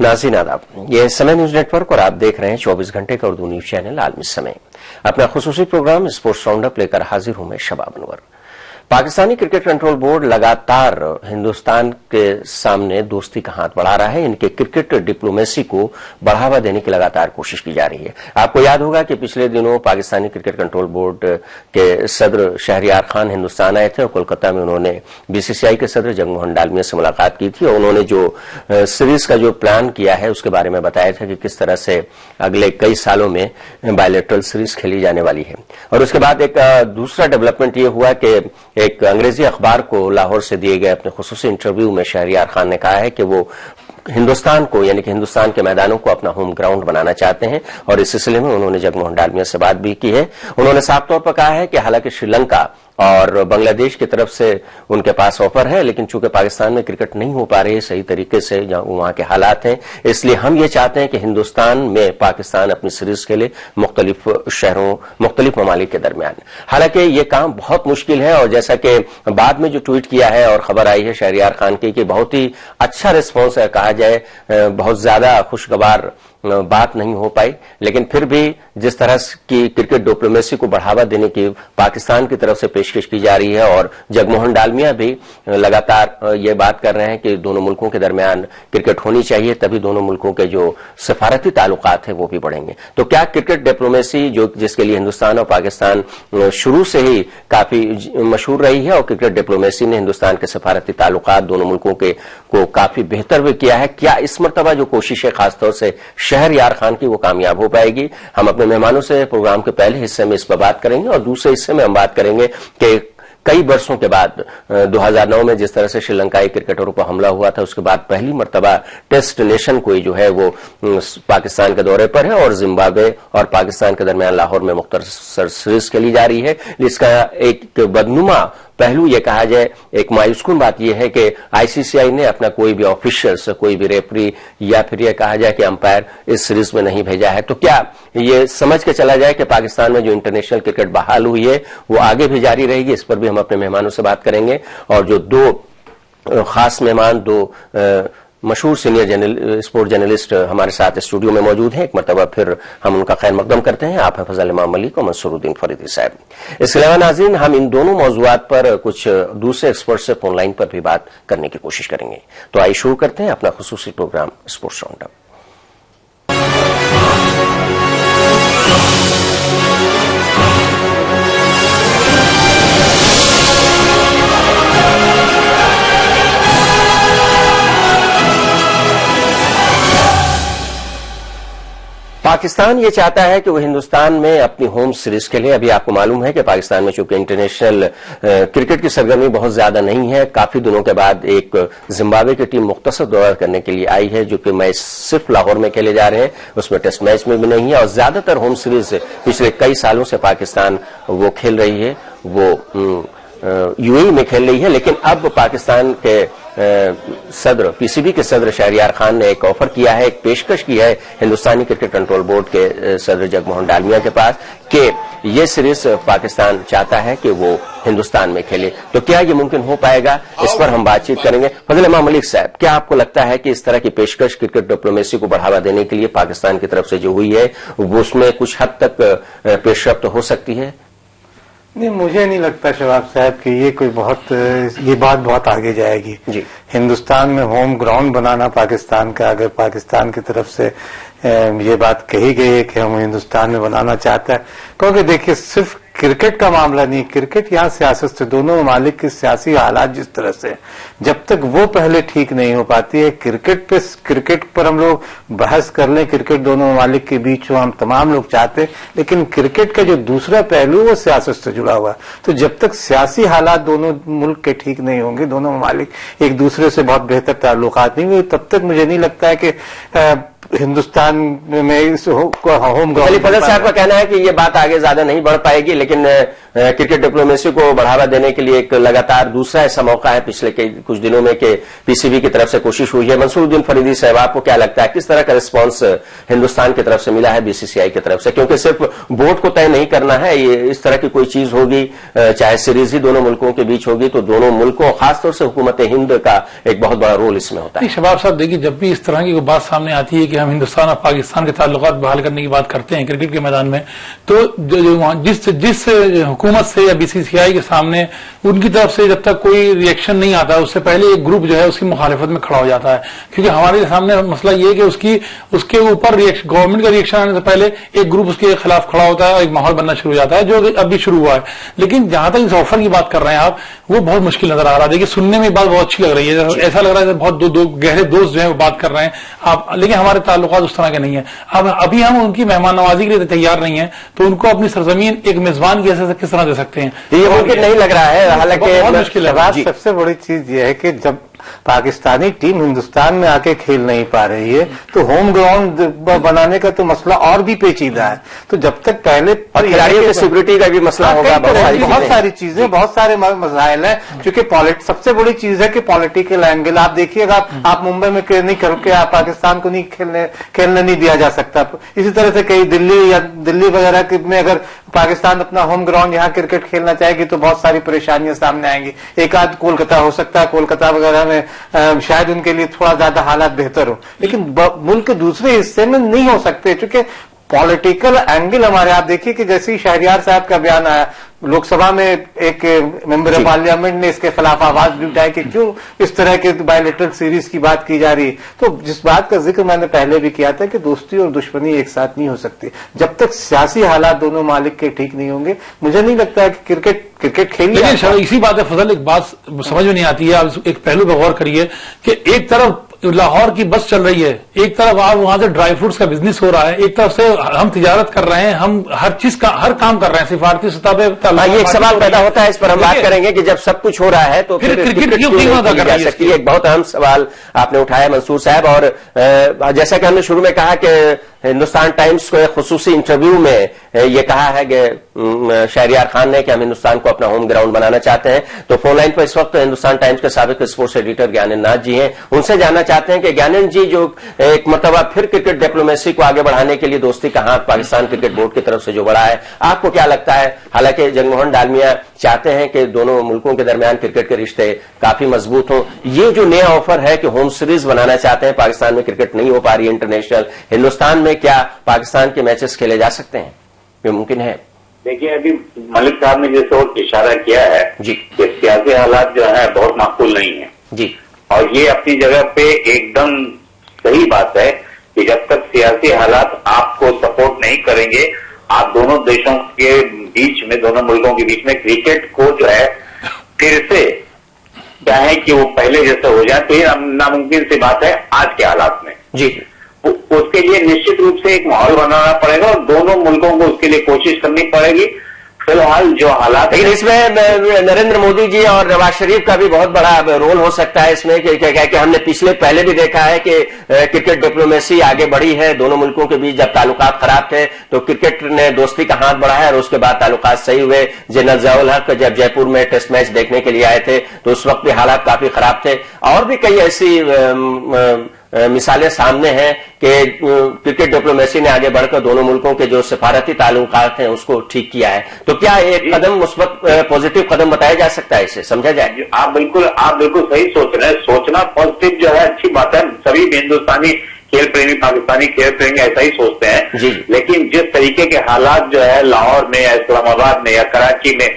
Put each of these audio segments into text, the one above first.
नाज़रीन आदाब, ये समय न्यूज नेटवर्क और आप देख रहे हैं 24 घंटे का उर्दू न्यूज चैनल आलमी समय। अपना खुसूसी प्रोग्राम स्पोर्ट्स राउंड अप लेकर हाजिर हूं मैं Shabab Anwar. Pakistani cricket control board लगातार हिंदुस्तान के सामने दोस्ती का हाथ बढ़ा रहा है। इनके क्रिकेट डिप्लोमेसी को बढ़ावा देने की लगातार कोशिश की जा रही है। आपको याद होगा कि पिछले दिनों पाकिस्तानी क्रिकेट कंट्रोल बोर्ड के सदर शहरयार खान हिंदुस्तान आए थे और कोलकाता में उन्होंने बीसीसीआई के सदर जगमोहन डालमिया से मुलाकात की थी और उन्होंने जो सीरीज का जो प्लान किया है उसके बारे में बताया था कि किस तरह से अगले कई सालों में बायलैटरल सीरीज खेली जाने वाली है। और उसके बाद एक दूसरा डेवलपमेंट ये हुआ कि एक अंग्रेजी अखबार को लाहौर से दिए गए अपने खुसूसी इंटरव्यू में शहरयार खान ने कहा है कि वो हिंदुस्तान को यानी कि हिंदुस्तान के मैदानों को अपना होम ग्राउंड बनाना चाहते हैं और इस सिलसिले में उन्होंने जगमोहन डालमिया से बात भी की है। उन्होंने साफ तौर पर कहा है कि हालांकि श्रीलंका और बांग्लादेश की तरफ से उनके पास ऑफर है, लेकिन चूंकि पाकिस्तान में क्रिकेट नहीं हो पा रही है सही तरीके से, वहां के हालात हैं, इसलिए हम ये चाहते हैं कि हिंदुस्तान में पाकिस्तान अपनी सीरीज के लिए मुख्तलिफ शहरों मुख्तलिफ ममालिक के दरमियान। हालांकि ये काम बहुत मुश्किल है और जैसा कि बाद में जो ट्वीट किया है और खबर आई है शहरयार खान की कि बहुत ही अच्छा रिस्पॉन्स है, कहा जाए बहुत ज्यादा खुशगवार बात नहीं हो पाई, लेकिन फिर भी जिस तरह की क्रिकेट डिप्लोमेसी को बढ़ावा देने की पाकिस्तान की तरफ से पेशकश की जा रही है और जगमोहन डालमिया भी लगातार ये बात कर रहे हैं कि दोनों मुल्कों के दरमियान क्रिकेट होनी चाहिए, तभी दोनों मुल्कों के जो सफारती ताल्लुकात हैं वो भी बढ़ेंगे। तो क्या क्रिकेट डिप्लोमेसी जो जिसके लिए हिंदुस्तान और पाकिस्तान शुरू से ही काफी मशहूर रही है और क्रिकेट डिप्लोमेसी ने हिंदुस्तान के सफारती ताल्लुकात दोनों मुल्कों के को काफी बेहतर भी किया है, क्या इस मरतबा जो कोशिश है खासतौर से शहरयार खान की वो कामयाब हो पाएगी? हम अपने मेहमानों से प्रोग्राम के पहले हिस्से में इस पर बात करेंगे और दूसरे हिस्से में हम बात करेंगे कि कई वर्षों के बाद 2009 में जिस तरह से श्रीलंकाई क्रिकेटरों पर हमला हुआ था उसके बाद पहली मर्तबा टेस्ट नेशन कोई जो है वो पाकिस्तान के दौरे पर है और जिम्बाब्वे और पाकिस्तान के दरमियान लाहौर में मुख्तसर सीरीज खेली जा रही है। इसका एक बदनुमा पहलू ये कहा जाए, एक मायूसकुन बात यह है कि आईसीसीआई ने अपना कोई भी ऑफिशियल्स, कोई भी रेफरी या फिर यह कहा जाए कि अंपायर इस सीरीज में नहीं भेजा है। तो क्या ये समझ के चला जाए कि पाकिस्तान में जो इंटरनेशनल क्रिकेट बहाल हुई है वो आगे भी जारी रहेगी? इस पर भी हम अपने मेहमानों से बात करेंगे और जो दो खास मेहमान, दो मशहूर सीनियर स्पोर्ट जर्नलिस्ट हमारे साथ स्टूडियो में मौजूद हैं, एक मरतबा फिर हम उनका खैर मकदम करते हैं। आप हैं फजल इमाम मलिक और मंसूरुद्दीन फरीदी साहब। इसके अलावा नाज़रीन हम इन दोनों मौजूआत पर कुछ दूसरे एक्सपर्ट से फोन लाइन पर भी बात करने की कोशिश करेंगे। तो आइए शुरू करते हैं अपना खुसूसी program sports round up. Pakistan ये चाहता है कि वो हिंदुस्तान में अपनी होम सीरीज के लिए, अभी आपको मालूम है कि पाकिस्तान में चूंकि इंटरनेशनल क्रिकेट की सरगर्मी बहुत ज्यादा नहीं है, काफी दिनों के बाद एक जिम्बाब्वे की टीम मुख्तसर दौरा करने के लिए आई है जो कि मैच सिर्फ लाहौर में खेले जा रहे हैं, उसमें टेस्ट मैच में भी नहीं है और ज्यादातर होम सीरीज पिछले कई सालों से पाकिस्तान वो खेल रही है, वो यूएई में खेल रही है। लेकिन अब पाकिस्तान के सदर, पीसीबी के सदर शहरयार खान ने एक ऑफर किया है, एक पेशकश की है हिंदुस्तानी क्रिकेट कंट्रोल बोर्ड के सदर जगमोहन डालमिया के पास कि ये सीरीज पाकिस्तान चाहता है कि वो हिंदुस्तान में खेले। तो क्या ये मुमकिन हो पाएगा, इस पर हम बातचीत करेंगे। फजल इमाम मलिक साहब, क्या आपको लगता है कि इस तरह की पेशकश क्रिकेट डिप्लोमेसी को बढ़ावा देने के लिए पाकिस्तान की तरफ से जो हुई है वो उसमें कुछ हद तक पेशरफ्त हो सकती है? नहीं, मुझे नहीं लगता शबाब साहब कि ये बात बहुत आगे जाएगी जी। हिंदुस्तान में होम ग्राउंड बनाना पाकिस्तान का, अगर पाकिस्तान की तरफ से ये बात कही गई है कि हम हिंदुस्तान में बनाना चाहता है, क्योंकि देखिए सिर्फ क्रिकेट का मामला नहीं, क्रिकेट यहाँ सियासत से, दोनों ममालिक के सियासी हालात जिस तरह से, जब तक वो पहले ठीक नहीं हो पाती है, क्रिकेट पर हम लोग बहस कर लें, क्रिकेट दोनों ममालिक के बीच हो, हम तमाम लोग चाहते हैं, लेकिन क्रिकेट का जो दूसरा पहलू वो सियासत से जुड़ा हुआ है। तो जब तक सियासी हालात दोनों मुल्क के ठीक नहीं होंगे, दोनों ममालिक एक दूसरे से बहुत बेहतर ताल्लुकात नहीं हुए, तब तक मुझे नहीं लगता है कि ہندوستان میں ہوم گراؤنڈ فضل صاحب کا کہنا ہے کہ یہ بات آگے زیادہ نہیں بڑھ پائے گی، لیکن کرکٹ ڈپلومیسی کو بڑھاوا دینے کے لیے ایک لگاتار دوسرا ایسا موقع ہے پچھلے کچھ دنوں میں کہ پی سی بی کی طرف سے کوشش ہوئی ہے۔ منصور الدین فریدی صاحب، آپ کو کیا لگتا ہے کس طرح کا رسپانس ہندوستان کی طرف سے ملا ہے بی سی سی آئی کی طرف سے؟ کیونکہ صرف بورڈ کو طے نہیں کرنا ہے، یہ اس طرح کی کوئی چیز ہوگی، چاہے سیریز ہی دونوں ملکوں کے بیچ ہوگی تو دونوں ملکوں خاص طور سے حکومت ہند کا ایک بہت بڑا رول اس میں ہوتا ہے۔ شباب صاحب دیکھیے، جب بھی اس طرح کی بات سامنے آتی ہے کہ ہم ہندوستان اور پاکستان کے تعلقات بحال کرنے کی بات کرتے ہیں کرکٹ کے میدان میں، تو جس حکومت سے یا بی سی سی آئی کے سامنے ان کی طرف سے جب تک کوئی ریئیکشن نہیں آتا اس سے پہلے ایک گروپ جو ہے اس کی مخالفت میں کھڑا ہو جاتا ہے، کیونکہ ہمارے سامنے مسئلہ یہ ہے کہ اس کے اوپر گورنمنٹ کا ریئیکشن آنے سے پہلے ایک گروپ اس کے خلاف کھڑا ہوتا ہے اور ایک ماحول بننا شروع ہو جاتا ہے، جو ابھی شروع ہوا ہے۔ لیکن جہاں تک اس آفر کی بات کر رہے ہیں آپ، وہ بہت مشکل نظر آ رہا ہے۔ دیکھیے، سننے میں بات بہت اچھی لگ رہی ہے، ایسا لگ رہا ہے بہت دو گہرے دوست جو ہیں وہ بات کر رہے ہیں آپ، لیکن ہمارے تعلقات اس طرح کے نہیں ہیں۔ اب ابھی ہم ان کی مہمان نوازی کے لیے تیار نہیں ہیں، تو ان کو اپنی سرزمین ایک میزبان کی حیثیت سے کس طرح دے سکتے ہیں؟ یہ ممکن نہیں لگ رہا ہے، حالانکہ بہت مشکل ہے۔ سب سے بڑی چیز یہ ہے کہ جب پاکستانی ٹیم ہندوستان میں آ کے کھیل نہیں پا رہی ہے تو ہوم گراؤنڈ بنانے کا تو مسئلہ اور بھی پیچیدہ ہے۔ تو جب تک پہلے کھلاڑیوں کی سیکورٹی کا بھی مسئلہ ہوگا، بہت ساری چیزیں، بہت سارے مسائل ہیں، کیونکہ سب سے بڑی چیز ہے کہ پولیٹیکل اینگل آپ دیکھیے گا، آپ ممبئی میں نہیں کر کے پاکستان کو نہیں کھیلنے نہیں دیا جا سکتا۔ اسی طرح سے کئی دلی وغیرہ میں اگر پاکستان اپنا ہوم گراؤنڈ یہاں کرکٹ کھیلنا چاہے گی تو بہت ساری پریشانیاں سامنے آئیں گی۔ ایک آدھ کولکتہ ہو سکتا ہے، کولکتہ وغیرہ میں شاید ان کے لیے تھوڑا زیادہ حالات بہتر ہو، لیکن ملک کے دوسرے حصے میں نہیں ہو سکتے، چونکہ پولیٹیکل اینگل ہمارے۔ آپ دیکھیے کہ جیسے ہی شہریار صاحب کا بیان آیا، لوک سبھا میں ایک ممبر پارلیمنٹ نے اس کے خلاف آواز بھی اٹھائی کہ کیوں اس طرح کے بائیلیٹرل سیریز کی بات کی جا رہی ہے۔ تو جس بات کا ذکر میں نے پہلے بھی کیا تھا کہ دوستی اور دشمنی ایک ساتھ نہیں ہو سکتی، جب تک سیاسی حالات دونوں ممالک کے ٹھیک نہیں ہوں گے مجھے نہیں لگتا ہے کہ کرکٹ کھیلی۔ لیکن اسی بات ہے فضل، ایک بات سمجھ میں نہیں آتی ہے، آپ ایک پہلو پہ غور کریے کہ ایک طرف لاہور کی بس چل رہی ہے، ایک طرف آپ وہاں سے ڈرائی فروٹس کا بزنس ہو رہا ہے، ایک طرف سے ہم تجارت کر رہے ہیں، ہم ہر کام کر رہے ہیں سفارتی سطح پہ۔ یہ ایک سوال پیدا ہوتا ہے، اس پر ہم بات کریں گے کہ جب سب کچھ ہو رہا ہے تو پھر کرکٹ کیوں نہیں جا سکتی؟ ایک بہت اہم سوال آپ نے اٹھایا منصور صاحب، اور جیسا کہ ہم نے شروع میں کہا کہ ہندوستان ٹائمز کو ایک خصوصی انٹرویو میں یہ کہا ہے کہ شہریار خان نے کہ ہم ہندوستان کو اپنا ہوم گراؤنڈ بنانا چاہتے ہیں۔ تو فون لائن پر اس وقت ہندوستان ٹائمز کے سابق اسپورٹس ایڈیٹر گیانند ناتھ جی ہیں، ان سے جاننا چاہتے ہیں کہ گیانند جی، جو ایک مرتبہ پھر کرکٹ ڈپلومیسی کو آگے بڑھانے کے لیے دوستی کا ہاتھ پاکستان کرکٹ بورڈ کی طرف سے جو بڑھا ہے، آپ کو کیا لگتا ہے؟ حالانکہ جگن موہن ڈالمیا چاہتے ہیں کہ دونوں ملکوں کے درمیان کرکٹ کے رشتے کافی مضبوط ہوں، یہ جو نیا آفر ہے کہ ہوم سیریز بنانا چاہتے ہیں، پاکستان میں کرکٹ نہیں ہو پا رہی انٹرنیشنل، ہندوستان میں کیا پاکستان کے میچز کھیلے جا سکتے ہیں؟ یہ ممکن ہے؟ دیکھیے، ابھی ملک صاحب نے جیسے اشارہ کیا ہے جی کہ سیاسی حالات جو ہیں بہت معقول نہیں ہیں جی، اور یہ اپنی جگہ پہ ایک دم صحیح بات ہے کہ جب تک سیاسی حالات آپ کو سپورٹ نہیں کریں گے، آپ دونوں دیشوں کے بیچ میں، دونوں ملکوں کے بیچ میں کرکٹ کو جو ہے پھر سے چاہیں کہ وہ پہلے جیسے ہو جائے تو یہ ناممکن سی بات ہے آج کے حالات میں جی۔ اس کے لیے نشچت روپ سے ایک ماحول بنانا پڑے گا اور دونوں ملکوں کو اس کے لیے کوشش کرنی پڑے گی۔ فی الحال جو حالات، لیکن اس میں نریندر مودی جی اور نواز شریف کا بھی بہت بڑا رول ہو سکتا ہے اس میں کہ ہم نے پہلے بھی دیکھا ہے کہ کرکٹ ڈپلومیسی آگے بڑھی ہے دونوں ملکوں کے بیچ۔ جب تعلقات خراب تھے تو کرکٹ نے دوستی کا ہاتھ بڑھایا اور اس کے بعد تعلقات صحیح ہوئے۔ جنرل ضیاء الحق جب جے پور میں ٹیسٹ میچ دیکھنے کے لیے آئے تھے تو اس وقت بھی حالات کافی خراب تھے، اور بھی کئی ایسی مثالیں سامنے ہیں کہ کرکٹ ڈپلومیسی نے آگے بڑھ کر دونوں ملکوں کے جو سفارتی تعلقات ہیں اس کو ٹھیک کیا ہے۔ تو کیا ایک قدم مثبت پازیٹو قدم بتایا جا سکتا ہے، اسے سمجھا جائے؟ آپ بالکل صحیح سوچ رہے ہیں۔ سوچنا پازیٹو جو ہے اچھی بات ہے، سبھی ہندوستانی کھیل پریمی، پاکستانی کھیل پریمی ایسا ہی سوچتے ہیں جی۔ لیکن جس طریقے کے حالات جو ہے لاہور میں یا اسلام آباد میں یا کراچی میں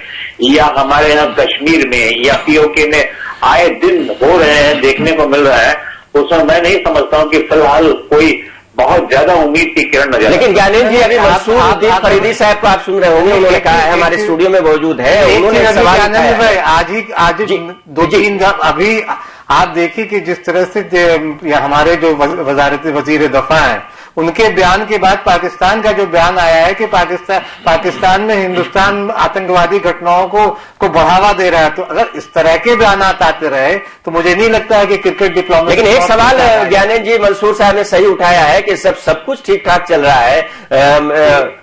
یا ہمارے یہاں کشمیر میں یا پی او کے میں آئے دن ہو رہے ہیں، دیکھنے کو مل رہا ہے، اس میں میں نہیں سمجھتا ہوں کہ فی الحال کوئی بہت زیادہ امید کی کرن نظر۔ لیکن گیانند جی، ابھی منصور الدین فریدی صاحب کو آپ سن رہے ہوں گے، انہوں نے کہا ہے ہمارے اسٹوڈیو میں موجود ہے، انہوں نے سوال آج دو تین ابھی آپ دیکھیے کہ جس طرح سے ہمارے جو وزیر دفاع ہیں ان کے بیان کے بعد پاکستان کا جو بیان آیا ہے کہ پاکستان میں ہندوستان آتنکوادی گھٹناؤں کو بڑھاوا دے رہا ہے، تو اگر اس طرح کے بیانات آتے رہے تو مجھے نہیں لگتا ہے کہ کرکٹ ڈپلومیسی. لیکن ایک سوال گیانیند جی منصور صاحب نے صحیح اٹھایا ہے کہ سب کچھ ٹھیک ٹھاک چل رہا ہے،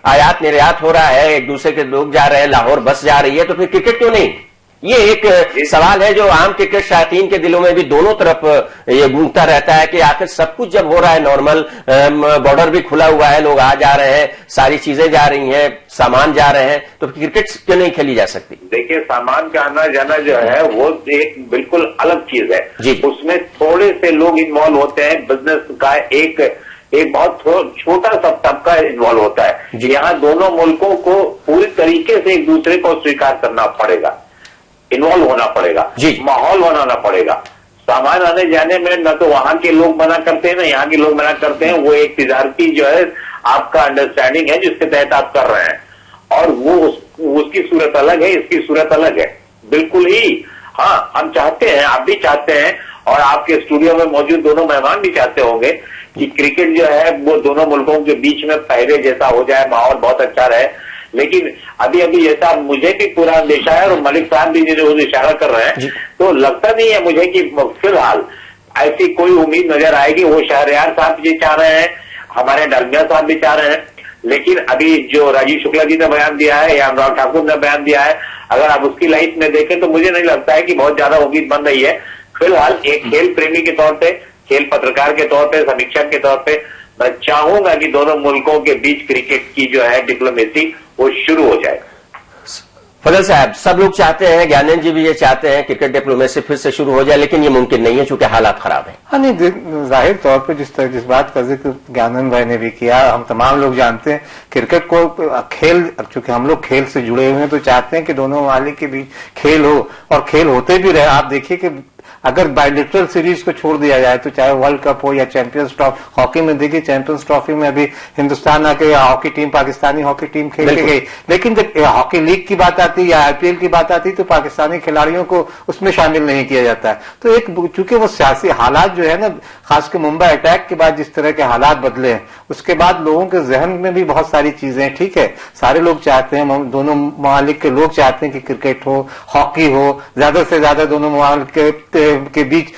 آیات نریات ہو رہا ہے، ایک دوسرے کے لوگ جا رہے ہیں، لاہور بس جا رہی ہے، تو پھر کرکٹ کیوں نہیں؟ یہ ایک سوال ہے جو عام کرکٹ شائقین کے دلوں میں بھی دونوں طرف یہ گونجتا رہتا ہے کہ آخر سب کچھ جب ہو رہا ہے نارمل، بارڈر بھی کھلا ہوا ہے، لوگ آ جا رہے ہیں، ساری چیزیں جا رہی ہیں، سامان جا رہے ہیں، تو کرکٹ کیوں نہیں کھیلی جا سکتی؟ دیکھیے سامان کا آنا جانا جو ہے وہ ایک بالکل الگ چیز ہے. اس میں تھوڑے سے لوگ انوالو ہوتے ہیں، بزنس کا ایک بہت چھوٹا سا طبقہ انوالو ہوتا ہے. یہاں دونوں ملکوں کو پوری طریقے سے ایک دوسرے کو سویکار کرنا پڑے گا، انوالو ہونا پڑے گا، ماحول بنانا پڑے گا. سامان آنے جانے میں نہ تو وہاں کے لوگ منع کرتے ہیں نہ یہاں کے لوگ منع کرتے ہیں. وہ ایک تجارتی جو ہے آپ کا انڈرسٹینڈنگ ہے جس کے تحت آپ کر رہے ہیں، اور وہ اس کی صورت الگ ہے، اس کی صورت الگ ہے بالکل ہی. ہاں ہم چاہتے ہیں، آپ بھی چاہتے ہیں، اور آپ کے اسٹوڈیو میں موجود دونوں مہمان بھی چاہتے ہوں گے کہ کرکٹ جو ہے وہ دونوں ملکوں کے بیچ میں پہلے جیسا ہو جائے، ماحول بہت اچھا رہے. لیکن ابھی جیسا مجھے بھی پورا اندیشہ ہے اور ملک صاحب بھی جو اشارہ کر رہے ہیں، تو لگتا نہیں ہے مجھے کہ فی الحال ایسی کوئی امید نظر آئے گی. وہ شہریار صاحب بھی چاہ رہے ہیں، ہمارے ڈالمیا صاحب بھی چاہ رہے ہیں، لیکن ابھی جو راجیو شکلا جی نے بیان دیا ہے یا انوراگ ٹھاکر نے بیان دیا ہے، اگر آپ اس کی لائٹ میں دیکھیں تو مجھے نہیں لگتا ہے کہ بہت زیادہ امید بن رہی ہے. فی الحال ایک کھیل پریمی کے طور پہ، کھیل پترکار کے طور پہ، سمیکشک کے طور پہ میں چاہوں گا کہ دونوں ملکوں کے بیچ کرکٹ کی جو ہے ڈپلومیسی وہ شروع ہو جائے. فضل صاحب، سب لوگ چاہتے ہیں، گیانند جی بھی یہ چاہتے ہیں کرکٹ ڈپلومیسی پھر سے شروع ہو جائے، لیکن یہ ممکن نہیں ہے چونکہ حالات خراب ہیں. ہاں نہیں، ظاہر طور پہ جس بات کا ذکر گیانند بھائی نے بھی کیا، ہم تمام لوگ جانتے ہیں کرکٹ کو کھیل، چونکہ ہم لوگ کھیل سے جڑے ہوئے ہیں تو چاہتے ہیں کہ دونوں ممالک کے بیچ کھیل ہو، اور کھیل ہوتے بھی رہے. آپ دیکھیے کہ اگر بائیلیٹرل سیریز کو چھوڑ دیا جائے تو چاہے ورلڈ کپ ہو یا چیمپئنز ٹرافی، ہاکی میں دیکھیے چیمپئنز ٹرافی میں ابھی ہندوستان آ کے hockey team, Pakistani hockey team کھیل کے گئی، لیکن جب ہاکی لیگ کی بات آتی یا IPL کی بات آتی تو پاکستانی کھلاڑیوں کو اس میں شامل نہیں کیا جاتا ہے. تو ایک چونکہ وہ سیاسی حالات جو ہے نا، خاص کر ممبئی اٹیک کے بعد جس طرح کے حالات بدلے ہیں، اس کے بعد لوگوں کے ذہن میں بھی بہت ساری چیزیں، ٹھیک ہے سارے لوگ چاہتے ہیں، دونوں ممالک کے لوگ چاہتے ہیں کہ کرکٹ ہو، ہاکی ہو، زیادہ سے زیادہ دونوں ممالک کے بیچ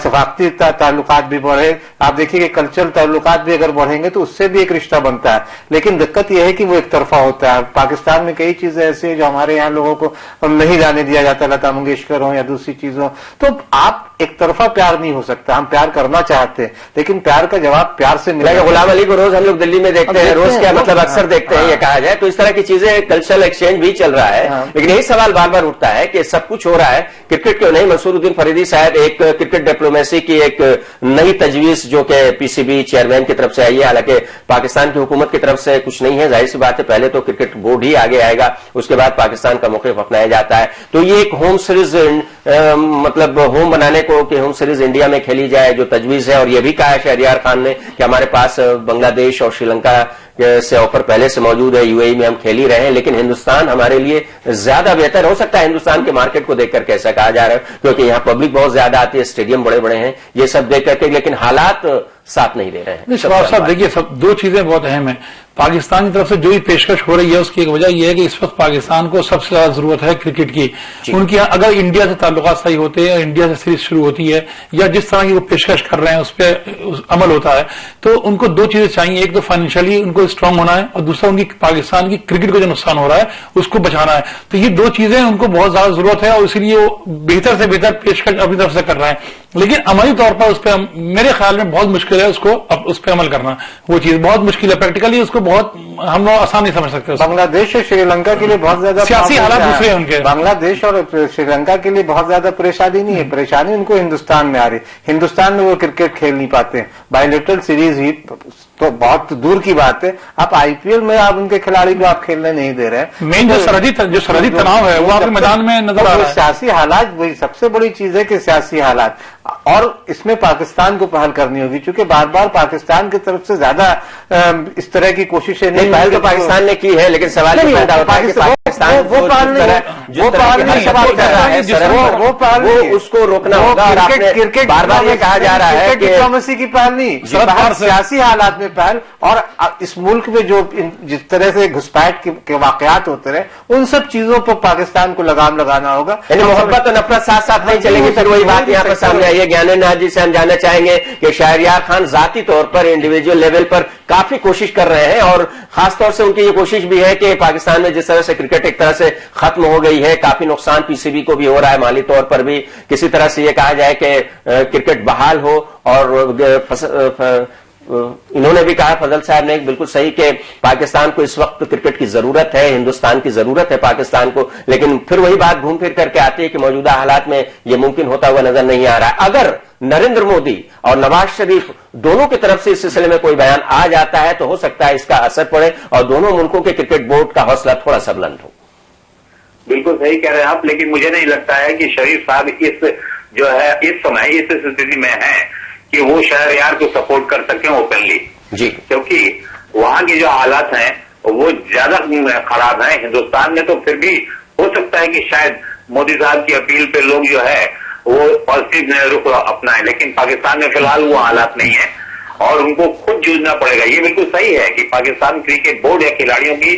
ثقافتی تعلقات بھی بڑھے. آپ دیکھیے کہ کلچرل تعلقات بھی اگر بڑھیں گے تو اس سے بھی ایک رشتہ بنتا ہے. لیکن دقت یہ ہے کہ وہ ایک طرفہ ہوتا ہے. پاکستان میں کئی چیزیں ایسی ہیں جو ہمارے یہاں لوگوں کو نہیں جانے دیا جاتا، لتا منگیشکر ہوں یا دوسری چیزوں. تو آپ ایک طرفہ پیار نہیں ہو سکتا. ہم پیار کرنا چاہتے ہیں لیکن پیار کا جواب پیار سے ملے گا. غلام علی کو روز ہم لوگ دلی میں دیکھتے ہیں، روز کیا مطلب اکثر دیکھتے ہیں یہ کہا جائے تو اس طرح کی چیزیں، کلچرل ایکسچینج بھی چل رہا ہے. لیکن یہی سوال بار بار اٹھتا ہے کہ سب کچھ ہو رہا ہے، کرکٹ کیوں نہیں؟ منصور الدین فریدی صاحب، ایک کرکٹ ڈپلومیسی کی ایک نئی تجویز جو کہ PCB چیئرمین کی طرف سے آئی ہے، حالانکہ پاکستان کی حکومت کی طرف سے کچھ نہیں ہے، ظاہر سی بات ہے پہلے تو کرکٹ بورڈ ہی آگے آئے گا، اس کے بعد پاکستان کا موقف اپنایا جاتا ہے. تو یہ ایک ہوم سیریز، مطلب ہوم بنانے کو کہ ہوم سیریز انڈیا میں کھیلی جائے جو تجویز ہے، اور یہ بھی کہا ہے شہریار خان نے کہ ہمارے پاس بنگلہ دیش اور شری لنکا سے آفر پہلے سے موجود ہے، UAE میں ہم کھیل ہی رہے ہیں، لیکن ہندوستان ہمارے لیے زیادہ بہتر ہو سکتا ہے. ہندوستان کے مارکیٹ کو دیکھ کر کیسا کہا جا رہا ہے، کیونکہ یہاں پبلک بہت زیادہ آتی ہے، اسٹیڈیم بڑے بڑے ہیں، یہ سب دیکھ کر کے، لیکن حالات ساتھ نہیں دے رہے ہیں. شباب صاحب دیکھیے، دو چیزیں بہت اہم ہیں. پاکستان کی طرف سے جو بھی پیشکش ہو رہی ہے اس کی ایک وجہ یہ ہے کہ اس وقت پاکستان کو سب سے زیادہ ضرورت ہے کرکٹ کی. ان کی اگر انڈیا سے تعلقات صحیح ہوتے ہیں، انڈیا سے سیریز شروع ہوتی ہے یا جس طرح کی وہ پیشکش کر رہے ہیں اس پہ عمل ہوتا ہے، تو ان کو دو چیزیں چاہیے. ایک تو فائنینشلی ان کو اسٹرانگ ہونا ہے، اور دوسرا ان کی پاکستان کی کرکٹ کو جو نقصان ہو رہا ہے اس کو بچانا ہے. تو یہ دو چیزیں ان کو بہت زیادہ ضرورت ہے، اور اسی لیے وہ بہتر سے بہتر پیشکش اپنی طرف سے کر رہے ہیں. لیکن عملی طور پر اس پہ میرے خیال میں بہت مشکل ہے اس پہ عمل کرنا. وہ چیز بہت مشکل ہے، پریکٹیکلی اس کو بہت ہم لوگ آسان نہیں سمجھ سکتے. بنگلہ دیش اور شری لنکا کے لیے بہت زیادہ سیاسی حالات دوسرے ہیں ان کے. بنگلہ دیش اور شری لنکا کے لیے بہت زیادہ پریشانی نہیں ہے، پریشانی ان کو ہندوستان میں آ رہی. ہندوستان میں وہ کرکٹ کھیل نہیں پاتے. بائیلیٹرل سیریز ہی تو بہت دور کی بات ہے. آپ IPL میں آپ ان کے کھلاڑی کو آپ کھیلنے نہیں دے رہے. مین جو سرحدی تناؤ ہے وہ آپ کے میدان میں نظر آ رہا ہے. سیاسی حالات وہی سب سے بڑی چیز ہے کہ سیاسی حالات اور اس میں پاکستان کو پہل کرنی ہوگی، چونکہ بار بار پاکستان کی طرف سے زیادہ اس طرح کی کوششیں نہیں، پہل تو پاکستان نے کی ہے، لیکن سوال یہ پیدا ہوتا ہے کہ پاکستان وہ اس کو روکنا ہوگا، اور کرکٹ بار بار یہ کہا جا رہا ہے کہ ڈپلومیسی کی پہل نہیں، سیاسی حالات میں پہل، اور اس ملک میں جو جس طرح سے گھسپیٹ کے واقعات ہوتے رہے ان سب چیزوں پر پاکستان کو لگام لگانا ہوگا. یعنی محبت اور نفرت ساتھ ساتھ نہیں چلیں گے. پھر وہی بات یہاں پر سامنے آئی ہے. گیان ناز جی سے ہم جاننا چاہیں گے کہ شہریار خان ذاتی طور پر انڈیویجول لیول پر کافی کوشش کر رہے ہیں، اور خاص طور سے ان کی یہ کوشش بھی ہے کہ پاکستان میں جس طرح سے کرکٹ ایک طرح سے ختم ہو گئی ہے، کافی نقصان پی سی بی کو بھی ہو رہا ہے، مالی طور پر بھی کسی طرح سے یہ کہا جائے کہ کرکٹ بحال ہو. اور انہوں نے بھی کہا، فضل صاحب نے بالکل صحیح، کہ پاکستان کو اس وقت کرکٹ کی ضرورت ہے، ہندوستان کی ضرورت ہے پاکستان کو، لیکن پھر وہی بات گھوم پھر کر کے آتی ہے کہ موجودہ حالات میں یہ ممکن ہوتا ہوا نظر نہیں آ رہا ہے. اگر نریندر مودی اور نواز شریف دونوں کی طرف سے اس سلسلے میں کوئی بیان آ جاتا ہے تو ہو سکتا ہے اس کا اثر پڑے اور دونوں ملکوں کے کرکٹ بورڈ کا حوصلہ تھوڑا سا بلند ہو. بالکل صحیح کہہ رہے ہیں آپ، لیکن مجھے نہیں لگتا ہے کہ شریف صاحب اس سمے اس استھتی میں ہیں کہ وہ شہریار کو سپورٹ کر سکیں اوپنلی. جی، کیونکہ وہاں کی جو حالات ہیں وہ زیادہ خراب ہیں. ہندوستان میں تو پھر بھی ہو سکتا ہے کہ شاید مودی صاحب کی اپیل پہ لوگ جو ہے وہ پازیٹو رخ اپنائیں، لیکن پاکستان میں فی الحال وہ حالات نہیں ہیں اور ان کو خود جوجھنا پڑے گا. یہ بالکل صحیح ہے کہ پاکستان کرکٹ بورڈ یا کھلاڑیوں کی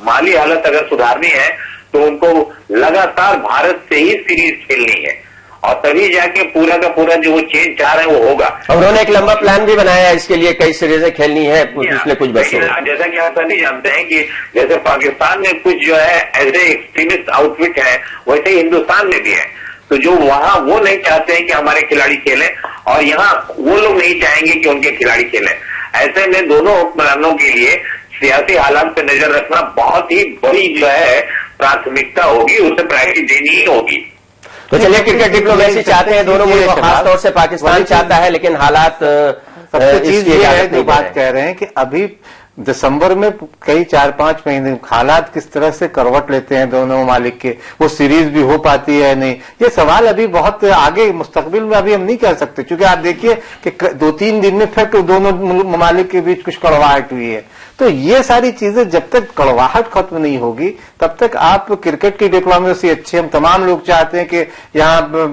مالی حالت اگر سدھارنی ہے تو ان کو لگاتار بھارت سے ہی سیریز کھیلنی ہے، اور تبھی جا کے پورا کا پورا جو وہ چینج چاہ رہے ہیں وہ ہوگا. انہوں نے ایک لمبا پلان بھی بنایا ہے اس کے لیے، کئی سیریزیں کھیلنی ہے پچھلے کچھ برسوں میں. جیسا کہ آپ سبھی جانتے ہیں کہ جیسے پاکستان میں کچھ جو ہے ایز اے ایکسٹریمسٹ آؤٹ فٹ ہے، ویسے ہی ہندوستان میں بھی ہے. تو جو وہاں وہ نہیں چاہتے ہیں کہ ہمارے کھلاڑی کھیلیں، اور یہاں وہ لوگ نہیں چاہیں گے کہ ان کے کھلاڑی کھیلیں. ایسے میں دونوں حکمرانوں کے لیے سیاسی حالات پہ نظر رکھنا بہت ہی بڑی جو ہے پراتھمکتا ہوگی، اسے پرائرٹی دینی ہی ہوگی. تو چلیے، کرکٹ ڈپلومیسی چاہتے ہیں دونوں ملک، خاص طور سے پاکستان چاہتا ہے، لیکن حالات سب سے چیز یہ ہے جو بات کہہ رہے ہیں کہ ابھی دسمبر میں کئی 4-5 مہینے حالات کس طرح سے کروٹ لیتے ہیں دونوں ممالک کے، وہ سیریز بھی ہو پاتی ہے نہیں، یہ سوال ابھی بہت آگے مستقبل میں ابھی ہم نہیں کہہ سکتے. چونکہ آپ دیکھیے کہ 2-3 دن میں پھر دونوں ممالک کے بیچ کچھ کڑواہٹ ہوئی ہے. تو یہ ساری چیزیں جب تک کڑواہٹ ختم نہیں ہوگی تب تک آپ کرکٹ کی ڈپلومیسی اچھی، ہم تمام لوگ چاہتے ہیں کہ یہاں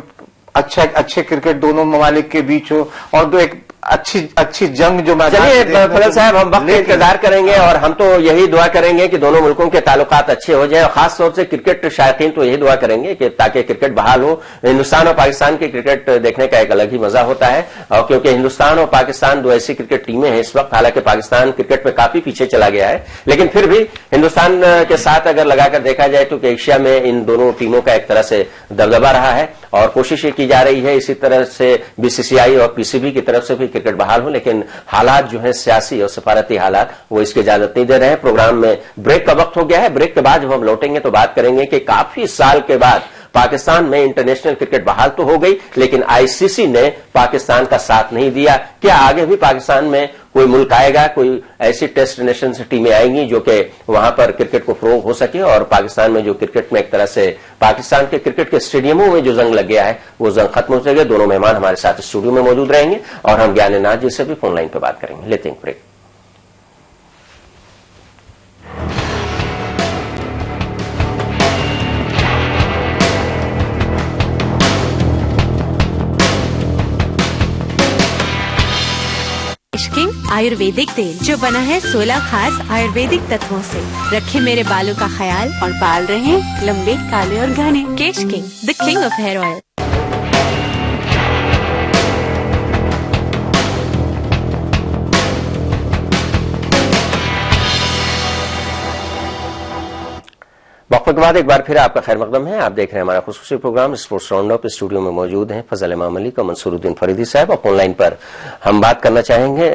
اچھے کرکٹ دونوں ممالک کے بیچ ہو، اور دو ایک اچھی جنگ جو میں. چلیے فضل صاحب، ہم وقت کا انتظار کریں گے اور ہم تو یہی دعا کریں گے کہ دونوں ملکوں کے تعلقات اچھے ہو جائیں، اور خاص طور سے کرکٹ شائقین تو یہی دعا کریں گے کہ تاکہ کرکٹ بحال ہو. ہندوستان اور پاکستان کی کرکٹ دیکھنے کا ایک الگ ہی مزہ ہوتا ہے، اور کیونکہ ہندوستان اور پاکستان دو ایسی کرکٹ ٹیمیں ہیں اس وقت، حالانکہ پاکستان کرکٹ میں کافی پیچھے چلا گیا ہے، لیکن پھر بھی ہندوستان کے ساتھ اگر لگا کر دیکھا جائے تو کہ ایشیا میں ان دونوں ٹیموں کا ایک طرح سے دبدبہ رہا ہے، اور کوشش یہ کی جا رہی ہے اسی طرح سے بی سی سی آئی اور پی سی بی کی طرف سے بھی کرکٹ بحال ہو. لیکن حالات جو ہیں سیاسی اور سفارتی حالات وہ اس کی اجازت نہیں دے رہے ہیں. پروگرام میں بریک کا وقت ہو گیا ہے. بریک کے بعد جب ہم لوٹیں گے تو بات کریں گے کہ کافی سال کے بعد پاکستان میں انٹرنیشنل کرکٹ بحال تو ہو گئی، لیکن آئی سی سی نے پاکستان کا ساتھ نہیں دیا. کیا آگے بھی پاکستان میں کوئی ملک آئے گا، کوئی ایسی ٹیسٹ نیشن سے ٹیمیں آئیں گی جو کہ وہاں پر کرکٹ کو فروغ ہو سکے، اور پاکستان میں جو کرکٹ میں ایک طرح سے پاکستان کے کرکٹ کے اسٹیڈیموں میں جو زنگ لگ گیا ہے وہ زنگ ختم ہو سکے. دونوں مہمان ہمارے ساتھ اسٹوڈیو میں موجود رہیں گے اور ہم گیان ناز جی سے بھی فون لائن پہ بات کریں گے. لیتے ہیں بریک. آیورویدک تیل جو بنا ہے 16 خاص آیورویدک تتووں سے، رکھے میرے بالوں کا خیال اور بال رہے لمبے، کالے اور گھنے. Kesh king, the king of hair oil. وقفے کے بعد ایک بار پھر آپ کا خیر مقدم ہے. آپ دیکھ رہے ہیں ہمارا خصوصی program sports round up. Studio میں موجود ہیں فضل امام ملک اور منصور الدین فریدی صاحب، اور فون لائن پر ہم بات کرنا چاہیں گے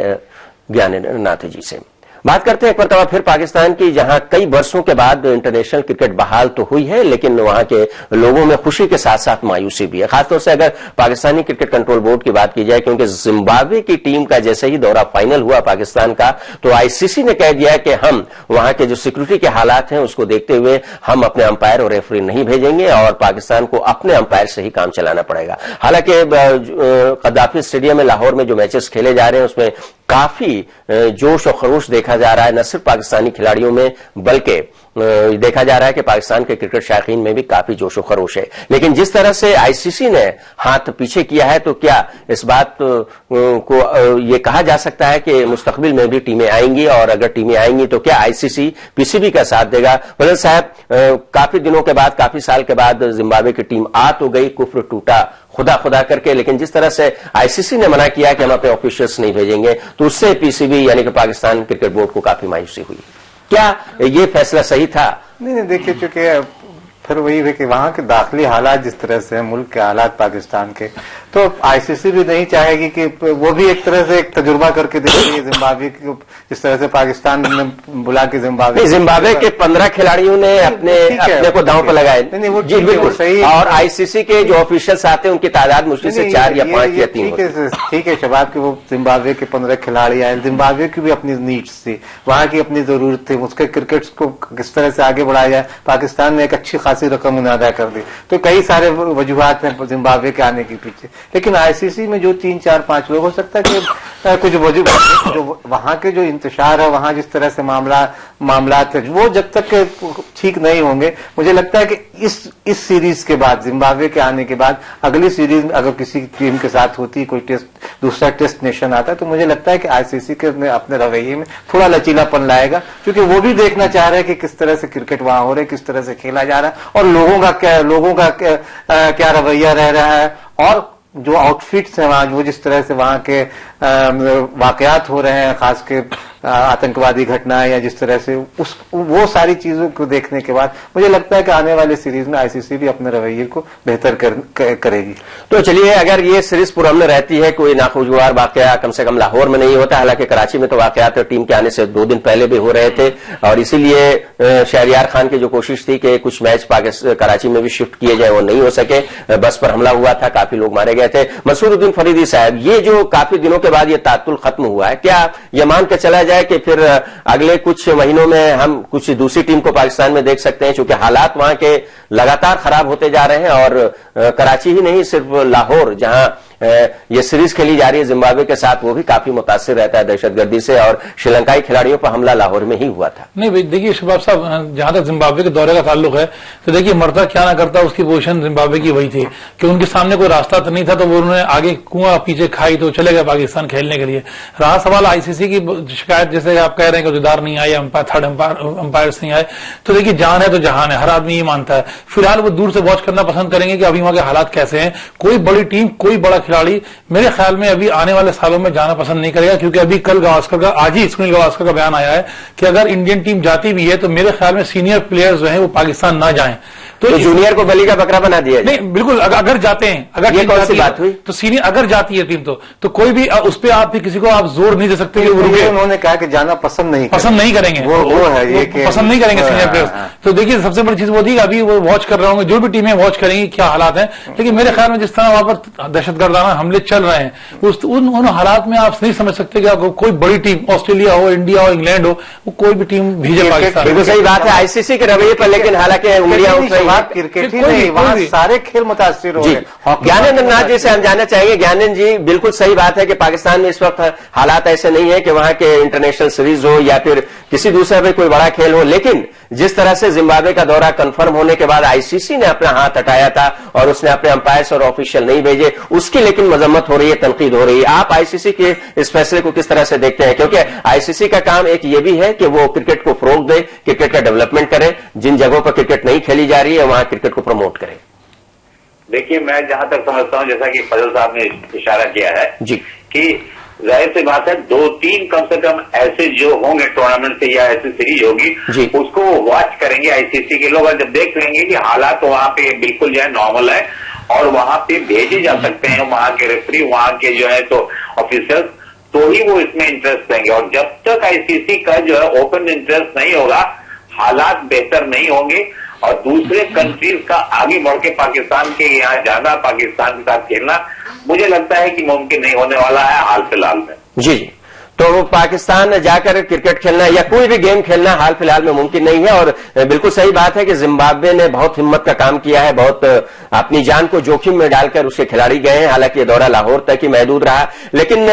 گیان ناز جی سے. बात करते हैं एक मरतबा फिर पाकिस्तान की, जहां कई वर्षों के बाद इंटरनेशनल क्रिकेट बहाल तो हुई है, लेकिन वहां के लोगों में खुशी के साथ साथ मायूसी भी है, खासतौर से अगर पाकिस्तानी क्रिकेट कंट्रोल बोर्ड की बात की जाए, क्योंकि जिम्बाब्वे की टीम का जैसे ही दौरा फाइनल हुआ पाकिस्तान का, तो आईसीसी ने कह दिया कि हम वहां के जो सिक्योरिटी के हालात हैं उसको देखते हुए हम अपने अंपायर और रेफरी नहीं भेजेंगे और पाकिस्तान को अपने अंपायर से ही काम चलाना पड़ेगा। हालांकि कद्दाफी स्टेडियम में लाहौर में जो मैचेस खेले जा रहे हैं उसमें काफी जोश और खरोश देखा जा रहा है, न सिर्फ पाकिस्तानी खिलाड़ियों में बल्कि देखा जा रहा है कि पाकिस्तान के क्रिकेट शायकीन में भी काफी जोश और खरोश है। लेकिन जिस तरह से आईसीसी ने हाथ पीछे किया है, तो क्या इस बात को ये कहा जा सकता है कि मुस्तकबिल में भी टीमें आएंगी, और अगर टीमें आएंगी तो क्या आईसीसी पीसीबी का साथ देगा? फजल साहब, काफी दिनों के बाद, काफी साल के बाद जिम्बाब्वे की टीम आ तो गई, कुफ्र टूटा खुदा खुदा करके, लेकिन जिस तरह से आईसीसी ने मना किया कि हम अपने ऑफिशियल्स नहीं भेजेंगे, तो उससे पीसीबी यानी कि पाकिस्तान क्रिकेट बोर्ड को काफी मायूसी हुई। क्या ये फैसला सही था? नहीं, देखिए, चूंकि फिर वही है कि वहां के दाखिली हालात जिस तरह से है, मुल्क के हालात पाकिस्तान के, तो आईसीसी भी नहीं चाहेगी कि वो भी एक तरह से एक तजुर्बा करके देखेगी जिम्बाब्वे की, जिस तरह से पाकिस्तान ने बुला के जिम्बाब्वे के 15 खिलाड़ियों ने अपने को दांव पर लगाए। नहीं, वो जी बिल्कुल सही। और आईसीसी के जो ऑफिशियल्स आते हैं उनकी तादाद मुश्किल से 4 या 5 या 3। ठीक है शबाब, की वो जिम्बाब्वे के 15 खिलाड़ी आए, जिम्बाब्वे की भी अपनी नीड्स थी, वहां की अपनी जरूरत थी, उसके क्रिकेट को किस तरह से आगे बढ़ाया जाए। पाकिस्तान ने एक अच्छी खासी रकम उन्हें अदा कर दी, तो कई सारे वजूहात हैं जिम्बाब्वे के आने के पीछे। लेकिन आईसीसी में जो 3, 4, 5 लोग, हो सकता है कि कुछ वजूहात, जो वहां के जो इंतशार है, वहां जिस तरह से मामलात है, वो जब तक ठीक नहीं होंगे, मुझे लगता है कि इस सीरीज के बाद, जिम्बाब्वे के आने के बाद, अगली सीरीज अगर किसी टीम के साथ होती, कोई दूसरा टेस्ट नेशन आता, तो मुझे लगता है कि आईसीसी के अपने रवैये में थोड़ा लचीलापन लाएगा, क्योंकि वो भी देखना चाह रहे हैं कि किस तरह से क्रिकेट वहां हो रहा है, किस तरह से खेला जा रहा है, और लोगों का क्या रवैया रह रहा है, और जो आउटफिट्स हैं वहां, वो जिस तरह से वहां के वाकयात हो रहे हैं, खास के आतंकवादी घटनाएं, या जिस तरह से वो सारी चीजों को देखने के बाद मुझे लगता है कि आने वाली सीरीज में आईसीसी भी अपने रवैये को बेहतर करेगी। तो चलिए, अगर ये सीरीज पुरअमन रहती है, कोई नाखुशगवार वाकया कम से कम लाहौर में नहीं होता, हालांकि कराची में तो वाकयात टीम के आने से 2 दिन पहले भी हो रहे थे, और इसीलिए शहरियार खान की जो कोशिश थी कि कुछ मैच कराची में भी शिफ्ट किए जाए, वो नहीं हो सके, बस पर हमला हुआ था, काफी लोग मारे गए थे। मसूरुद्दीन फरीदी साहब, ये जो काफी दिनों के बाद ये तातुल खत्म हुआ है, क्या ये मान के चला जाए कि फिर अगले कुछ महीनों में हम कुछ दूसरी टीम को पाकिस्तान में देख सकते हैं, क्योंकि हालात वहां के लगातार खराब होते जा रहे हैं, और कराची ही नहीं, सिर्फ लाहौर जहां ये सीरीज खेली जा रही है जिम्बाब्वे के साथ, वो भी काफी मुतासिर रहता है दहशतगर्दी से, और श्रीलंकाई खिलाड़ियों पर हमला लाहौर में ही हुआ था। नहीं भाई, देखिए शबाब साहब, जहां तक जिम्बाब्वे के दौरे का ताल्लुक है, तो देखिए मरता क्या ना करता, उसकी पोजीशन जिम्बाब्वे की वही थी कि उनके सामने कोई रास्ता तो नहीं था, तो वो उन्होंने आगे कुआं पीछे खाई तो चले गए पाकिस्तान खेलने के लिए। रहा सवाल आईसीसी की शिकायत, जैसे आप कह रहे हैं कि जुदार नहीं आए, थर्ड अंपायर्स नहीं आए, तो देखिए जान है तो जहान है, हर आदमी ये मानता है। फिलहाल वो दूर से वॉच करना पसंद करेंगे कि अभी वहां के हालात कैसे हैं। कोई बड़ी टीम, कोई बड़ा खिलाड़ी मेरे ख्याल में अभी आने वाले सालों में जाना पसंद नहीं करेगा, क्योंकि अभी कल गावस्कर का, आज ही सुनील गावस्कर का बयान आया है कि अगर इंडियन टीम जाती भी है तो मेरे ख्याल में सीनियर प्लेयर्स जो हैं वो पाकिस्तान ना जाएं, तो जूनियर को बली का बकरा बना दिया। नहीं, बिल्कुल, अगर जाते हैं, अगर ये कौन सी बात हुई, तो सीनियर अगर जाती है टीम तो कोई भी उस पर आप भी किसी को आप जोर नहीं दे सकते कि वो रुके। उन्होंने कहा कि जाना पसंद नहीं करेंगे, वो है ये पसंद नहीं करेंगे सीनियर प्लेयर्स। तो देखिए सबसे बड़ी चीज वो थी, अभी वो वॉच कर रहे होंगे, जो भी टीमें वॉच करेंगी क्या हालात हैं। लेकिन मेरे ख्याल में जिस तरह वहां पर दहशतगर्दाना हमले चल रहे हैं, उन हालात में आप नहीं समझ सकते कि आपको कोई बड़ी टीम, ऑस्ट्रेलिया हो, इंडिया हो, इंग्लैंड हो, वो कोई भी टीम भेजे पाकिस्तान। बिल्कुल सही बात है आईसीसी के रवैये पर, लेकिन हालांकि उंगलियां क्रिकेट वहाँ सारे खेल मुतासिर हो गए। ज्ञानेंद्र नाथ जी से हम जानना चाहेंगे। ज्ञानेंद्र जी, बिल्कुल सही बात है कि पाकिस्तान में इस वक्त हालात ऐसे नहीं है कि वहां के इंटरनेशनल सीरीज हो या फिर किसी दूसरे में कोई बड़ा खेल हो, लेकिन जिस तरह से जिम्बाब्वे का दौरा कंफर्म होने के बाद आईसीसी ने अपना हाथ हटाया था और उसने अपने अंपायर्स और ऑफिशियल नहीं भेजे, उसकी लेकिन मजम्मत हो रही है, तनकीद हो रही है। आप आईसीसी के इस फैसले को किस तरह से देखते हैं? क्योंकि आईसीसी का काम एक ये भी है कि वो क्रिकेट को फरोग दे, क्रिकेट का डेवलपमेंट करे, जिन जगहों पर क्रिकेट नहीं खेली जा रही है वहां क्रिकेट को प्रमोट करे। देखिए, मैं जहां तक समझता हूं, जैसा कि फजल साहब ने इशारा किया है जी, कि जाहिर सी बात है 2-3 कम से कम ऐसे जो होंगे टूर्नामेंट से या ऐसी सीरीज होगी, उसको वॉच करेंगे आईसीसी के लोग, और जब देख लेंगे कि हालात तो वहां पे बिल्कुल जो है नॉर्मल है और वहां पे भेजे जा सकते हैं वहां के रेफरी, वहां के जो है तो ऑफिसर्स, तो ही वो इसमें इंटरेस्ट देंगे। और जब तक आईसीसी का जो है ओपन इंटरेस्ट नहीं होगा, हालात बेहतर नहीं होंगे और दूसरे कंट्रीज का आगे बढ़ के पाकिस्तान के यहाँ जाना, पाकिस्तान के साथ खेलना, मुझे लगता है कि मुमकिन नहीं होने वाला है हाल फिलहाल में। जी जी, तो पाकिस्तान जाकर क्रिकेट खेलना या कोई भी गेम खेलना हाल फिलहाल में मुमकिन नहीं है। और बिल्कुल सही बात है कि जिम्बाब्वे ने बहुत हिम्मत का काम किया है, बहुत अपनी जान को जोखिम में डालकर उसके खिलाड़ी गए हैं। हालांकि ये दौरा लाहौर तक ही महदूद रहा, लेकिन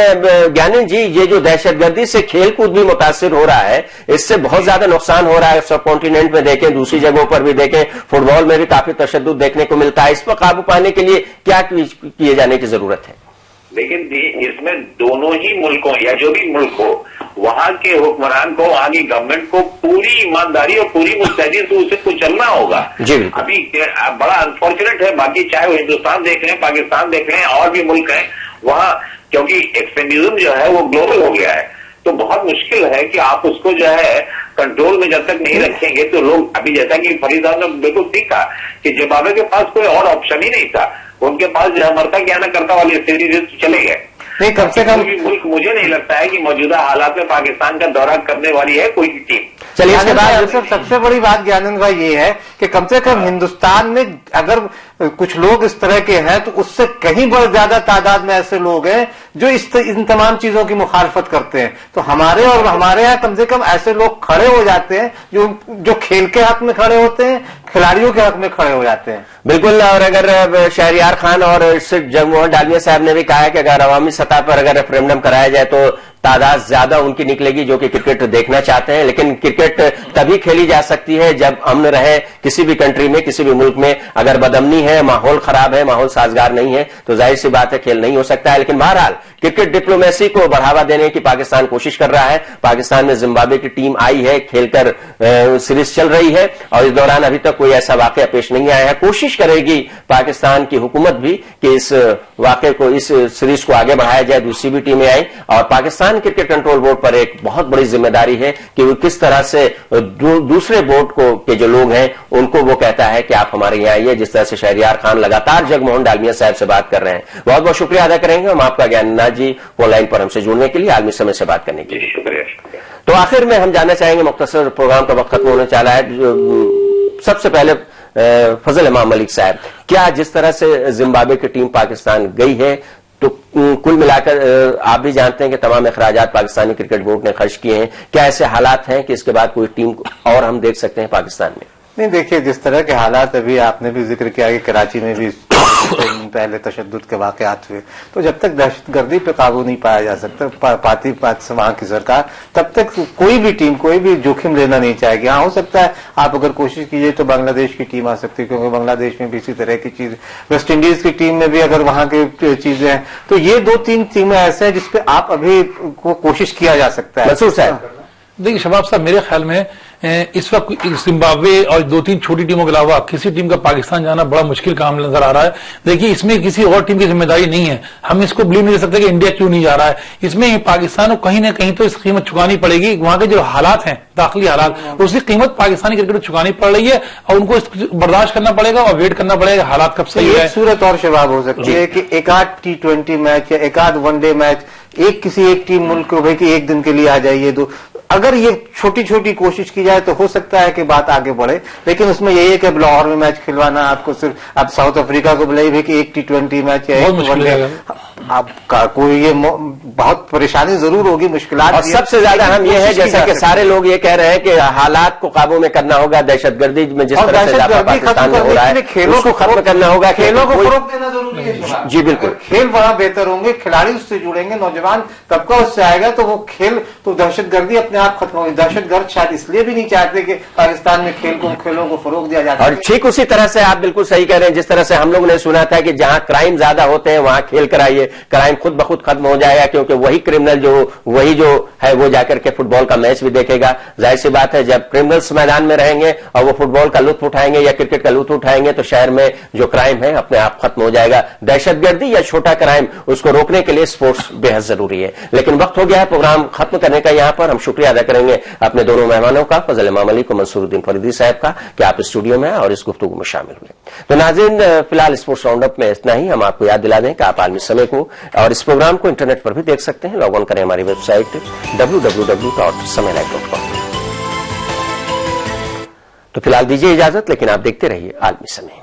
ज्ञानी जी, ये जो दहशतगर्दी से खेलकूद भी मुतासिर हो रहा है, इससे बहुत ज्यादा नुकसान हो रहा है। सब कॉन्टिनेंट में देखें, दूसरी जगहों पर भी देखें, फुटबॉल में भी काफी तशद्दुद देखने को मिलता है। इस पर काबू पाने के लिए क्या किए जाने की जरूरत है? लेकिन इसमें दोनों ही मुल्कों या जो भी मुल्क हो, वहां के हुक्मरान को, वहां की गवर्नमेंट को पूरी ईमानदारी और पूरी मुस्तैदी से उसे कुछ चलना होगा। अभी बड़ा अनफॉर्चुनेट है, बाकी चाहे वो हिंदुस्तान देख रहे हैं, पाकिस्तान देख रहे हैं, और भी मुल्क हैं वहां, क्योंकि एक्सट्रीमिज्म जो है वो ग्लोबल हो गया है, तो बहुत मुश्किल है कि आप उसको जो है कंट्रोल में जब तक नहीं रखेंगे तो लोग, अभी जैसा कि फरीद साहब ने बिल्कुल ठीक कहा कि जिम्बाब्वे के पास कोई और ऑप्शन ही नहीं था, उनके पास जो है मरता क्या ना करता वाली सीरीज चले गए। नहीं, कम से कम मुल्क मुझे नहीं लगता है कि मौजूदा हालात में पाकिस्तान का दौरा करने वाली है कोई टीम। चलिए, इसके बाद सबसे बड़ी बात ज्ञानंद भाई ये है कि कम से कम हिंदुस्तान में अगर कुछ लोग इस तरह के हैं तो उससे कहीं बहुत ज्यादा तादाद में ऐसे लोग हैं जो इन तमाम चीजों की मुखालफत करते हैं। तो हमारे यहाँ कम से कम ऐसे लोग खड़े हो जाते हैं जो खेल के हक में खड़े होते हैं, खिलाड़ियों के हक में खड़े हो जाते हैं। बिल्कुल। और अगर शहरियार खान और जगमोहन डालमिया साहब ने भी कहा है कि अगर अवामी सतह पर अगर रेफरेंडम कराया जाए तो तादाद ज्यादा उनकी निकलेगी जो कि क्रिकेट देखना चाहते हैं। लेकिन क्रिकेट तभी खेली जा सकती है जब अमन रहे किसी भी कंट्री में, किसी भी मुल्क में। अगर बदअमनी है, माहौल खराब है, माहौल साजगार नहीं है, तो जाहिर सी बात है खेल नहीं हो सकता है। लेकिन बहरहाल क्रिकेट डिप्लोमेसी को बढ़ावा देने की पाकिस्तान कोशिश कर रहा है। पाकिस्तान में जिम्बाब्वे की टीम आई है, खेलकर सीरीज चल रही है और इस दौरान अभी तक कोई ऐसा वाकया पेश नहीं आया है। कोशिश करेगी पाकिस्तान की हुकूमत भी कि इस वाकये को, इस सीरीज को आगे बढ़ाया जाए, दूसरी भी टीमें आई। और पाकिस्तान क्रिकेट कंट्रोल बोर्ड पर एक बहुत बड़ी जिम्मेदारी है कि वो किस तरह से दूसरे बोर्ड को के जो लोग हैं उनको वो कहता है कि आप हमारे यहाँ आइए। जिस तरह से शहरियार खान लगातार जगमोहन डालमिया साहब से बात कर रहे हैं, बहुत बहुत शुक्रिया अदा करेंगे हम आपका ज्ञाननाथ जी फोन लाइन पर हमसे जुड़ने के लिए, आलमी समय से बात करने के लिए। शुक्रिया। तो आखिर में हम जानना चाहेंगे, मुख्तसर प्रोग्राम का वक्त खत्म होने चला है, सबसे पहले फजल इमाम मलिक साहब, क्या जिस तरह से जिम्बाब्वे की टीम पाकिस्तान गई है तो कुल मिलाकर आप भी जानते हैं कि तमाम अखराजात पाकिस्तानी क्रिकेट बोर्ड ने खर्च किए हैं, क्या ऐसे हालात हैं कि इसके बाद कोई टीम और हम देख सकते हैं पाकिस्तान में? नहीं, देखिए, जिस तरह के हालात अभी आपने भी जिक्र किया कि कराची में भी पहले तशद्दुद के वाकयात हुए, तो जब तक दहशतगर्दी पे काबू नहीं पाया जा सकता पाती वहां की सरकार, तब तक कोई भी टीम कोई भी जोखिम लेना नहीं चाहेगी। हाँ, हो सकता है आप अगर कोशिश कीजिए तो बांग्लादेश की टीम आ सकती है, क्योंकि बांग्लादेश में भी इसी तरह की चीज, वेस्ट इंडीज की टीम में भी अगर वहां की चीजें हैं, तो ये 2-3 टीमें ऐसे हैं जिसपे आप अभी कोशिश किया जा सकता है। मंसूर साहब, देखिए शबाब साहब, मेरे ख्याल में इस वक्त जिम्बाब्वे और 2-3 छोटी टीमों के अलावा किसी टीम का पाकिस्तान जाना बड़ा मुश्किल काम नजर आ रहा है। देखिए, इसमें किसी और टीम की जिम्मेदारी नहीं है, हम इसको ब्लेम नहीं दे सकते कि इंडिया क्यों नहीं जा रहा है। इसमें पाकिस्तान को कहीं ना कहीं तो इस कीमत चुकानी पड़ेगी। वहां के जो हालात हैं, दाखिली हालात, उसकी कीमत पाकिस्तानी क्रिकेट को चुकानी पड़ रही है और उनको बर्दाश्त करना पड़ेगा और वेट करना पड़ेगा हालात कब सही है। सूरत और शबाब हो सकती है कि एक आध T20 मैच या एक आध वनडे मैच किसी एक टीम मुल्क को भाई कि एक दिन के लिए आ जाइए, तो अगर ये छोटी छोटी कोशिश की जाए तो हो सकता है कि बात आगे बढ़े। लेकिन उसमें यही है कि अब लाहौर में मैच खिलवाना, आपको सिर्फ अब साउथ अफ्रीका को बुलाई भी कि एक T20 मैच या एक वनडे, आपका कोई ये बहुत परेशानी जरूर होगी, मुश्किलात। और सबसे ज्यादा हम ये है, जैसा कि सारे लोग ये कह रहे हैं कि हालात को काबू में करना होगा, दहशतगर्दी में जिस तरह से पाकिस्तान में हो रहा है खेलों को खत्म करना होगा, खेलों को फरोग देना जरूरी है। जी बिल्कुल, खेल बड़ा बेहतर होंगे, खिलाड़ी उससे जुड़ेंगे, नौजवान तबका उससे आएगा, तो वो खेल तो दहशतगर्दी अपने आप खत्म होगी। दहशतगर्द शायद इसलिए भी नहीं चाहते कि पाकिस्तान में खेलों को फरोग दिया जाता है। और ठीक उसी तरह से आप बिल्कुल सही कह रहे हैं, जिस तरह से हम लोग ने सुना था कि जहां क्राइम ज्यादा होते हैं वहां खेल कराइए, क्राइम खुद ब खुद खत्म हो जाएगा, क्योंकि वही क्रिमिनल वही जो है वो जाकर के फुटबॉल का मैच भी देखेगा। जाहिर सी बात है, जब क्रिमिनल्स मैदान में रहेंगे और वो फुटबॉल का लुत्फ उठाएंगे या क्रिकेट का लुत्फ उठाएंगे तो शहर में जो क्राइम है अपने आप खत्म हो जाएगा। दहशतगर्दी या छोटा क्राइम, उसको रोकने के लिए स्पोर्ट्स बेहद जरूरी है। लेकिन वक्त हो गया है प्रोग्राम खत्म करने का, यहां पर हम शुक्रिया ادا کریں گے اپنے دونوں مہمانوں کا، فضل امام علی کو منصور الدین فریدی صاحب کا، کہ آپ اسٹوڈیو میں اور اس گفتگو میں شامل ہوئے۔ تو ناظرین، فی الحال اسپورٹس راؤنڈ اپ میں اتنا ہی۔ ہم آپ کو یاد دلا دیں کہ آپ عالمی سمے کو اور اس پروگرام کو انٹرنیٹ پر بھی دیکھ سکتے ہیں۔ لاگ آن کریں ہماری ویب سائٹ www.samaylive.com۔ تو فی الحال دیجیے اجازت، لیکن آپ دیکھتے رہیے عالمی سمے۔